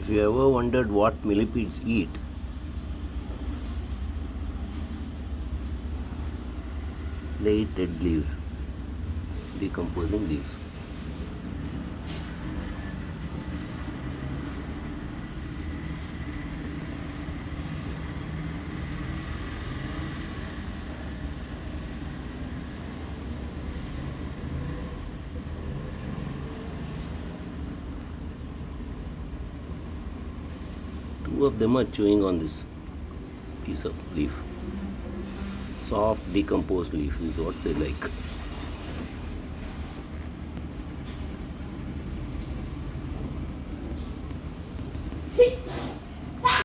If you ever wondered what millipedes eat, they eat dead leaves, decomposing leaves. Two of them are chewing on this piece of leaf. Soft decomposed leaf is what they like.